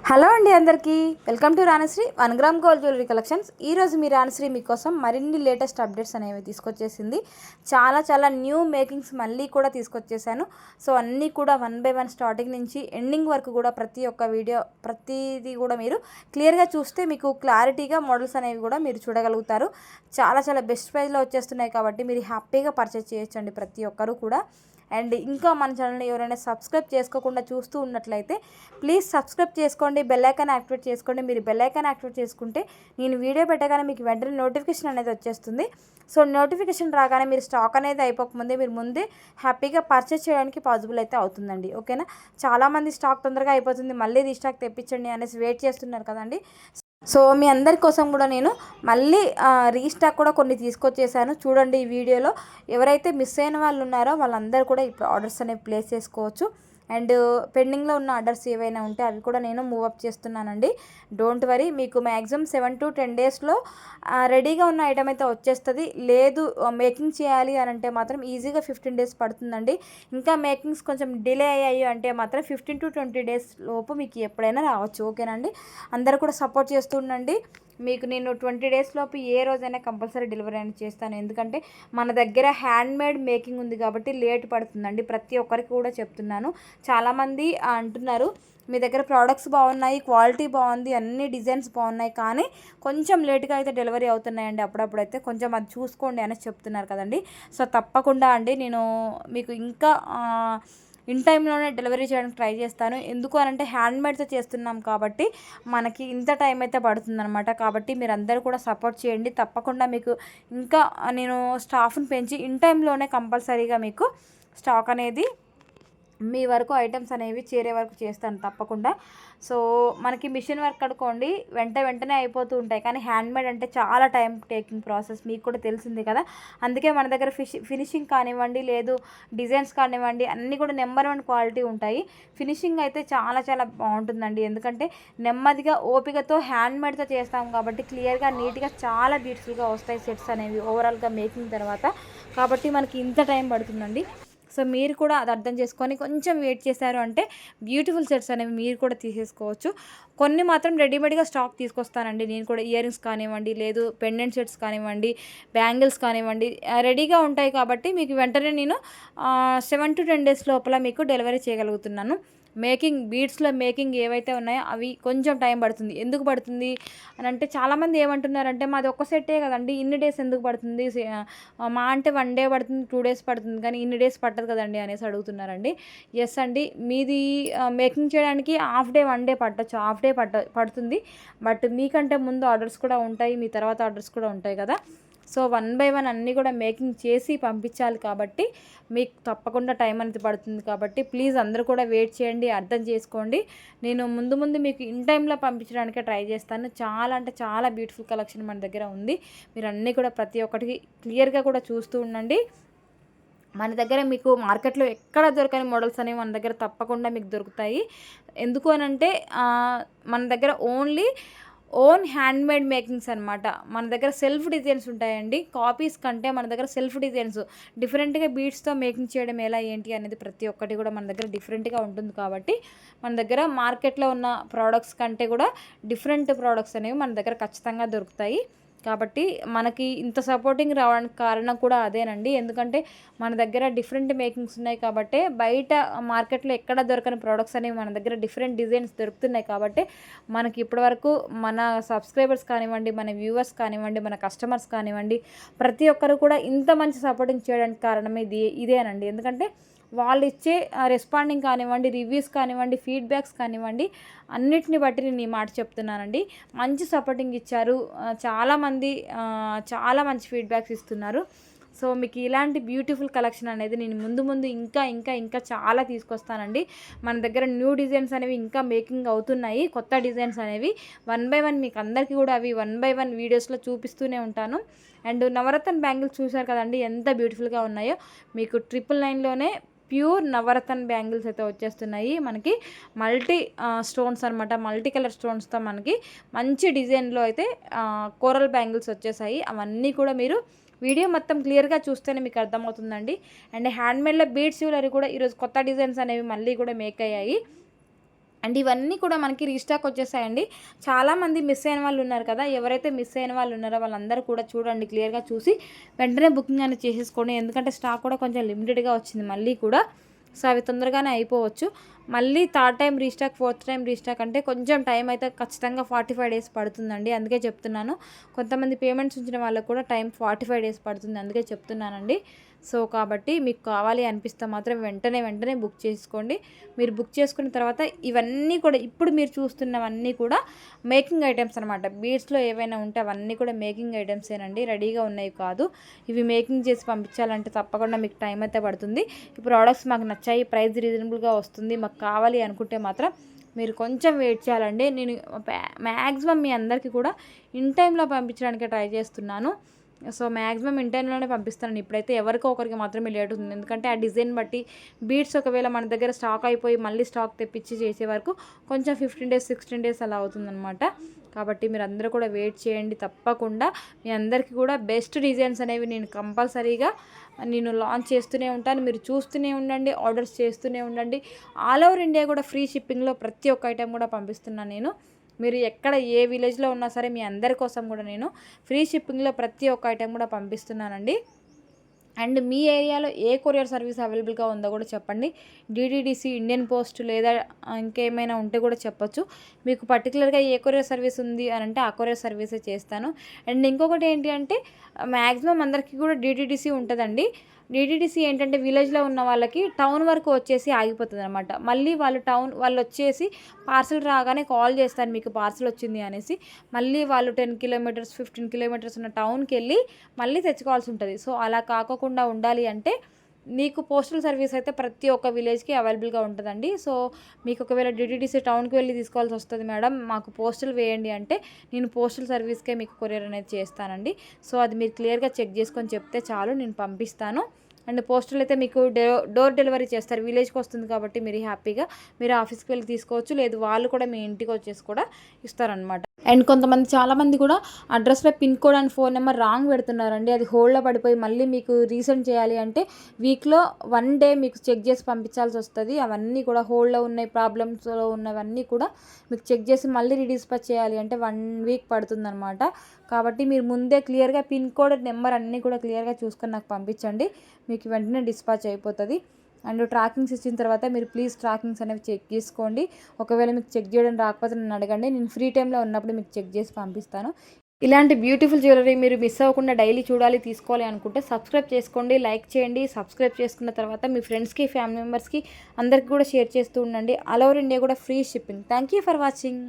Hello అండి అందరికీ welcome to Ranasri 1 gram gold jewellery collections. ఈరోజు మీ రాణశ్రీ మీకోసం మరిన్ని లేటెస్ట్ అప్డేట్స్ అనేవి తీసుకొచ్చేసింది. చాలా న్యూ మేకింగ్స్ మళ్ళీ కూడా తీసుకొచ్చేసాను. సో అన్నీ కూడా 1 బై 1 స్టార్టింగ్ నుంచి ఎండింగ్ వరకు కూడా ప్రతి ఒక్క వీడియో ప్రతిదీ కూడా మీరు క్లియర్గా చూస్తే మీకు క్లారిటీగా మోడల్స్ అనేవి కూడా మీరు చూడగలుగుతారు. చాలా బెస్ట్ ప్రైస్లో వచ్చేస్తున్నాయి కాబట్టి మీరు హ్యాపీగా పర్చేస్ చేయొచ్చండి ప్రతి ఒక్కరు కూడా. అండ్ ఇంకా మన ఛానల్ని ఎవరైనా సబ్స్క్రైబ్ చేసుకోకుండా చూస్తూ ఉన్నట్లయితే ప్లీజ్ సబ్స్క్రైబ్ చేసుకోండి, బెల్ ఐకాన్ యాక్టివేట్ చేసుకోండి. మీరు బెల్ ఐకాన్ యాక్టివేట్ చేసుకుంటే నేను వీడియో పెట్టగానే మీకు వెంటనే నోటిఫికేషన్ అనేది వచ్చేస్తుంది. సో నోటిఫికేషన్ రాగానే మీరు స్టాక్ అనేది అయిపోకముందే మీరు ముందే హ్యాపీగా పర్చేస్ చేయడానికి పాసిబుల్ అయితే అవుతుందండి. ఓకేనా, చాలామంది స్టాక్ తొందరగా అయిపోతుంది మళ్ళీ రీస్టాక్ తెప్పించండి అనేసి వెయిట్ చేస్తున్నారు కదండి. సో మీ అందరి కోసం కూడా నేను మళ్ళీ రీస్టాక్ కూడా కొన్ని తీసుకొచ్చేసాను. చూడండి ఈ వీడియోలో. ఎవరైతే మిస్ అయిన వాళ్ళు ఉన్నారో వాళ్ళందరూ కూడా ఇప్పుడు ఆర్డర్స్ అనేవి ప్లేస్ చేసుకోవచ్చు. అండ్ పెండింగ్లో ఉన్న ఆర్డర్స్ ఏవైనా ఉంటే అవి కూడా నేను మూవ్ అప్ చేస్తున్నానండి. డోంట్ వరీ, మీకు మ్యాక్సిమం 7 to 10 డేస్లో రెడీగా ఉన్న ఐటమ్ అయితే వచ్చేస్తుంది. లేదు మేకింగ్ చేయాలి అని అంటే మాత్రం ఈజీగా 15 డేస్ పడుతుందండి. ఇంకా మేకింగ్స్ కొంచెం డిలే అయ్యాయి అంటే మాత్రం 15 to 20 డేస్ లోపు మీకు ఎప్పుడైనా రావచ్చు. ఓకేనండి, అందరూ కూడా సపోర్ట్ చేస్తూ ఉండండి. మీకు నేను 20 డేస్ లోపు ఏ రోజైనా కంపల్సరీ డెలివరీ అనేది చేస్తాను. ఎందుకంటే మన దగ్గర హ్యాండ్మేడ్ మేకింగ్ ఉంది కాబట్టి లేట్ పడుతుందండి. ప్రతి ఒక్కరికి కూడా చెప్తున్నాను. చాలామంది అంటున్నారు మీ దగ్గర ప్రోడక్ట్స్ బాగున్నాయి, క్వాలిటీ బాగుంది, అన్ని డిజైన్స్ బాగున్నాయి, కానీ కొంచెం లేట్గా అయితే డెలివరీ అవుతున్నాయండి అప్పుడప్పుడు అయితే కొంచెం అది చూసుకోండి అని చెప్తున్నారు కదండి. సో తప్పకుండా అండి నేను మీకు ఇంకా ఇన్ టైంలోనే డెలివరీ చేయడానికి ట్రై చేస్తాను. ఎందుకు అనంటే హ్యాండ్మేడ్తో చేస్తున్నాం కాబట్టి మనకి ఇంత టైం అయితే పడుతుందన్నమాట. కాబట్టి మీరు అందరూ కూడా సపోర్ట్ చేయండి. తప్పకుండా మీకు ఇంకా నేను స్టాఫ్ని పెంచి ఇన్ టైంలోనే కంపల్సరీగా మీకు స్టాక్ అనేది మీ వరకు ఐటమ్స్ అనేవి చేరే వరకు చేస్తాను తప్పకుండా. సో మనకి మిషన్ వర్క్ అనుకోండి వెంటనే అయిపోతూ ఉంటాయి, కానీ హ్యాండ్మేడ్ అంటే చాలా టైం టేకింగ్ ప్రాసెస్, మీకు కూడా తెలిసింది కదా. అందుకే మన దగ్గర ఫినిషింగ్ కానివ్వండి, లేదు డిజైన్స్ కానివ్వండి, అన్నీ కూడా నెంబర్ 1 క్వాలిటీ ఉంటాయి. ఫినిషింగ్ అయితే చాలా బాగుంటుందండి. ఎందుకంటే నెమ్మదిగా ఓపికతో హ్యాండ్మేడ్తో చేస్తాం కాబట్టి క్లియర్గా నీట్గా చాలా బ్యూటిఫుల్గా వస్తాయి సెట్స్ అనేవి ఓవరాల్గా మేకింగ్ తర్వాత. కాబట్టి మనకి ఇంత టైం పడుతుందండి. సో మీరు కూడా అది అర్థం చేసుకొని కొంచెం వెయిట్ చేశారు అంటే బ్యూటిఫుల్ సెట్స్ అనేవి మీరు కూడా తీసేసుకోవచ్చు. కొన్ని మాత్రం రెడీమేడ్గా స్టాక్ తీసుకొస్తానండి నేను కూడా. ఇయర్ రింగ్స్ కానివ్వండి, లేదు పెండెంట్ సెట్స్ కానివ్వండి, బ్యాంగిల్స్ కానివ్వండి రెడీగా ఉంటాయి కాబట్టి మీకు వెంటనే నేను 7 to 10 డేస్ లోపల మీకు డెలివరీ చేయగలుగుతున్నాను. మేకింగ్ బీడ్స్లో మేకింగ్ ఏవైతే ఉన్నాయో అవి కొంచెం టైం పడుతుంది. ఎందుకు పడుతుంది అని అంటే చాలామంది ఏమంటున్నారంటే మాది ఒక్క సెట్టే కదండి, ఇన్ని డేస్ ఎందుకు పడుతుంది, మా అంటే 1 డే పడుతుంది, 2 డేస్ పడుతుంది, కానీ ఇన్ని డేస్ పట్టదు కదండి అనేసి అడుగుతున్నారండి. ఎస్ అండి, మీది మేకింగ్ చేయడానికి హాఫ్ డే 1 డే పట్టచ్చు, హాఫ్ డే పడుతుంది. బట్ మీకంటే ముందు ఆర్డర్స్ కూడా ఉంటాయి, మీ తర్వాత ఆర్డర్స్ కూడా ఉంటాయి కదా. సో 1 by 1 అన్నీ కూడా మేకింగ్ చేసి పంపించాలి కాబట్టి మీకు తప్పకుండా టైం అనేది పడుతుంది. కాబట్టి ప్లీజ్ అందరూ కూడా వెయిట్ చేయండి, అర్థం చేసుకోండి. నేను ముందు మీకు ఇన్ టైంలో పంపించడానికే ట్రై చేస్తాను. చాలా అంటే చాలా బ్యూటిఫుల్ కలెక్షన్ మన దగ్గర ఉంది. మీరు అన్నీ కూడా ప్రతి ఒక్కటికి క్లియర్గా కూడా చూస్తూ ఉండండి. మన దగ్గర మీకు మార్కెట్లో ఎక్కడ దొరకని మోడల్స్ అనేవి మన దగ్గర తప్పకుండా మీకు దొరుకుతాయి. ఎందుకు అనంటే మన దగ్గర ఓన్ హ్యాండ్మేడ్ మేకింగ్స్ అనమాట. మన దగ్గర సెల్ఫ్ డిజైన్స్ ఉంటాయండి. కాపీస్ కంటే మన దగ్గర సెల్ఫ్ డిజైన్స్ డిఫరెంట్గా బీడ్స్తో మేకింగ్ చేయడం ఎలా ఏంటి అనేది ప్రతి ఒక్కటి కూడా మన దగ్గర డిఫరెంట్గా ఉంటుంది. కాబట్టి మన దగ్గర మార్కెట్లో ఉన్న ప్రోడక్ట్స్ కంటే కూడా డిఫరెంట్ ప్రోడక్ట్స్ అనేవి మన దగ్గర ఖచ్చితంగా దొరుకుతాయి. కాబట్టి మనకి ఇంత సపోర్టింగ్ రావడానికి కారణం కూడా అదేనండి. ఎందుకంటే మన దగ్గర డిఫరెంట్ మేకింగ్స్ ఉన్నాయి కాబట్టి బయట మార్కెట్లో ఎక్కడ దొరకని ప్రోడక్ట్స్ అనేవి మన దగ్గర డిఫరెంట్ డిజైన్స్ దొరుకుతున్నాయి. కాబట్టి మనకి ఇప్పటివరకు మన సబ్స్క్రైబర్స్ కానివ్వండి, మన వ్యూవర్స్ కానివ్వండి, మన కస్టమర్స్ కానివ్వండి, ప్రతి ఒక్కరు కూడా ఇంత మంచి సపోర్టింగ్ చేయడానికి కారణం ఇదేనండి. ఎందుకంటే వాళ్ళు ఇచ్చే రెస్పాండింగ్ కానివ్వండి, రివ్యూస్ కానివ్వండి, ఫీడ్బ్యాక్స్ కానివ్వండి, అన్నిటిని బట్టి నేను ఈ మాట చెప్తున్నానండి. మంచి సపోర్టింగ్ ఇచ్చారు చాలామంది, చాలా మంచి ఫీడ్బ్యాక్స్ ఇస్తున్నారు. సో మీకు ఇలాంటి బ్యూటిఫుల్ కలెక్షన్ అనేది నేను ముందు ఇంకా చాలా తీసుకొస్తానండి. మన దగ్గర న్యూ డిజైన్స్ అనేవి ఇంకా మేకింగ్ అవుతున్నాయి. కొత్త డిజైన్స్ అనేవి 1 by 1 మీకు అందరికీ కూడా అవి 1 by 1 వీడియోస్లో చూపిస్తూనే ఉంటాను. అండ్ నవరత్న బ్యాంగిల్స్ చూశారు కదండి ఎంత బ్యూటిఫుల్గా ఉన్నాయో. మీకు 999లోనే ప్యూర్ నవరత్న బ్యాంగిల్స్ అయితే వచ్చేస్తున్నాయి. మనకి మల్టీ స్టోన్స్ అనమాట, మల్టీ కలర్ స్టోన్స్తో మనకి మంచి డిజైన్లో అయితే కోరల్ బ్యాంగిల్స్ వచ్చేసాయి. అవన్నీ కూడా మీరు వీడియో మొత్తం క్లియర్గా చూస్తేనే మీకు అర్థమవుతుందండి. అండ్ హ్యాండ్మేడ్లో బీడ్స్ జ్యువెలరీ కూడా ఈరోజు కొత్త డిజైన్స్ అనేవి మళ్ళీ కూడా మేక్ అయ్యాయి. అండ్ ఇవన్నీ కూడా మనకి రీస్టాక్ వచ్చేసాయండి. చాలామంది మిస్ అయిన వాళ్ళు ఉన్నారు కదా, ఎవరైతే మిస్ అయిన వాళ్ళు ఉన్నారో వాళ్ళందరూ కూడా చూడండి, క్లియర్గా చూసి వెంటనే బుకింగ్ అనేది చేసేసుకోండి. ఎందుకంటే స్టాక్ కూడా కొంచెం లిమిటెడ్గా వచ్చింది మళ్ళీ కూడా. సో అవి తొందరగానే అయిపోవచ్చు. మళ్ళీ third time restock, fourth time restock అంటే కొంచెం టైం అయితే ఖచ్చితంగా 45 డేస్ పడుతుందండి. అందుకే చెప్తున్నాను. కొంతమంది పేమెంట్స్ ఉంచిన వాళ్ళకు కూడా టైం 45 డేస్ పడుతుంది. అందుకే చెప్తున్నానండి. సో కాబట్టి మీకు కావాలి అనిపిస్తే మాత్రం వెంటనే బుక్ చేసుకోండి. మీరు బుక్ చేసుకున్న తర్వాత ఇవన్నీ కూడా ఇప్పుడు మీరు చూస్తున్నవన్నీ కూడా మేకింగ్ ఐటమ్స్ అనమాట. బీడ్స్లో ఏవైనా ఉంటే అవన్నీ కూడా మేకింగ్ ఐటమ్సేనండి, రెడీగా ఉన్నవి కాదు. ఇవి మేకింగ్ చేసి పంపించాలంటే తప్పకుండా మీకు టైం అయితే పడుతుంది. ఈ ప్రోడక్ట్స్ మాకు నచ్చాయి, ప్రైస్ రీజనబుల్గా వస్తుంది, మాకు కావాలి అనుకుంటే మాత్రం మీరు కొంచెం వెయిట్ చేయాలండి. నేను మ్యాక్సిమం మీ అందరికీ కూడా ఇన్ టైంలో పంపించడానికి ట్రై చేస్తున్నాను. సో మ్యాక్సిమం ఇన్ టైంలోనే పంపిస్తాను. ఇప్పుడైతే ఎవరికో ఒకరికి మాత్రమే లేట్ అవుతుంది. ఎందుకంటే ఆ డిజైన్ బట్టి బీడ్స్ ఒకవేళ మన దగ్గర స్టాక్ అయిపోయి మళ్ళీ స్టాక్ తెప్పించి చేసే వరకు కొంచెం 15 డేస్ 16 డేస్ అలా అవుతుందన్నమాట. కాబట్టి మీరు అందరూ కూడా వెయిట్ చేయండి. తప్పకుండా మీ అందరికీ కూడా బెస్ట్ డిజైన్స్ అనేవి నేను కంపల్సరీగా లాంచ్ చేస్తూనే ఉంటాను. మీరు చూస్తూనే ఉండండి, ఆర్డర్స్ చేస్తూనే ఉండండి. ఆల్ ఓవర్ ఇండియా కూడా ఫ్రీ షిప్పింగ్లో ప్రతి ఒక్క ఐటెం కూడా పంపిస్తున్నాను నేను. మీరు ఎక్కడ ఏ విలేజ్లో ఉన్నా సరే మీ అందరి కోసం కూడా నేను ఫ్రీ షిప్పింగ్లో ప్రతి ఒక్క ఐటెం కూడా పంపిస్తున్నానండి. అండ్ మీ ఏరియాలో ఏ కొరియర్ సర్వీస్ అవైలబుల్గా ఉందో కూడా చెప్పండి. డిటీడీసీ, ఇండియన్ పోస్ట్ లేదా ఇంకేమైనా ఉంటే కూడా చెప్పొచ్చు. మీకు పర్టికులర్గా ఏ కొరియర్ సర్వీస్ ఉంది అని అంటే ఆ కొరియర్ సర్వీసే చేస్తాను. అండ్ ఇంకొకటి ఏంటి అంటే మ్యాక్సిమం అందరికీ కూడా డిటీడీసీ ఉంటుందండి. డిటీడీసీ ఏంటంటే విలేజ్లో ఉన్న వాళ్ళకి టౌన్ వరకు వచ్చేసి ఆగిపోతుంది అనమాట. మళ్ళీ వాళ్ళు వచ్చేసి పార్సల్ రాగానే కాల్ చేస్తారు మీకు పార్సల్ వచ్చింది అనేసి. మళ్ళీ వాళ్ళు 10 కిలోమీటర్స్ 15 కిలోమీటర్స్ ఉన్న టౌన్కి వెళ్ళి మళ్ళీ తెచ్చుకోవాల్సి ఉంటుంది. సో అలా కాకుండా ఉండాలి అంటే మీకు పోస్టల్ సర్వీస్ అయితే ప్రతి ఒక్క విలేజ్కి అవైలబుల్గా ఉంటుందండి. సో మీకు ఒకవేళ డిటీడీసీ టౌన్కి వెళ్ళి తీసుకోవాల్సి వస్తుంది మేడం, మాకు పోస్టల్ వేయండి అంటే నేను పోస్టల్ సర్వీస్కే మీకు కొరియర్ అనేది చేస్తానండి. సో అది మీరు క్లియర్గా చెక్ చేసుకొని చెప్తే చాలు, నేను పంపిస్తాను. అండ్ పోస్టల్ అయితే మీకు డోర్ డెలివరీ చేస్తారు. విలేజ్కి వస్తుంది కాబట్టి మీరు హ్యాపీగా మీరు ఆఫీస్కి వెళ్ళి తీసుకోవచ్చు, లేదు వాళ్ళు కూడా మీ ఇంటికి వచ్చేసి కూడా ఇస్తారనమాట. అండ్ చాలామంది కూడా అడ్రస్లో pin code and phone number wrong పెడుతున్నారండి. అది హోల్డ్లో పడిపోయి మళ్ళీ మీకు రీసెండ్ చేయాలి అంటే వీక్లో 1 డే మీకు చెక్ చేసి పంపించాల్సి వస్తుంది. అవన్నీ కూడా హోల్డ్లో ఉన్నాయి, ప్రాబ్లమ్స్లో ఉన్నవన్నీ కూడా మీకు చెక్ చేసి మళ్ళీ రీడిస్పాచ్ చేయాలి అంటే 1 వీక్ పడుతుందన్నమాట. కాబట్టి మీరు ముందే క్లియర్గా పిన్ కోడ్ నెంబర్ అన్నీ కూడా క్లియర్గా చూసుకొని నాకు పంపించండి, మీకు వెంటనే డిస్పాచ్ అయిపోతుంది. అండ్ ట్రాకింగ్స్ ఇచ్చిన తర్వాత మీరు ప్లీజ్ ట్రాకింగ్స్ అనేవి చెక్ చేసుకోండి. ఒకవేళ మీకు చెక్ చేయడం రాకపోతే నన్ను అడగండి, నేను ఫ్రీ టైంలో ఉన్నప్పుడు మీకు చెక్ చేసి పంపిస్తాను. ఇలాంటి బ్యూటిఫుల్ జ్యువెలరీ మీరు మిస్ అవ్వకుండా డైలీ చూడాలి, తీసుకోవాలి అనుకుంటే సబ్స్క్రైబ్ చేసుకోండి, లైక్ చేయండి. సబ్స్క్రైబ్ చేసుకున్న తర్వాత మీ ఫ్రెండ్స్కి, ఫ్యామిలీ మెంబర్స్కి అందరికీ కూడా షేర్ చేస్తూ ఉండండి. ఆల్ ఓవర్ ఇండియా కూడా free shipping. Thank you for watching.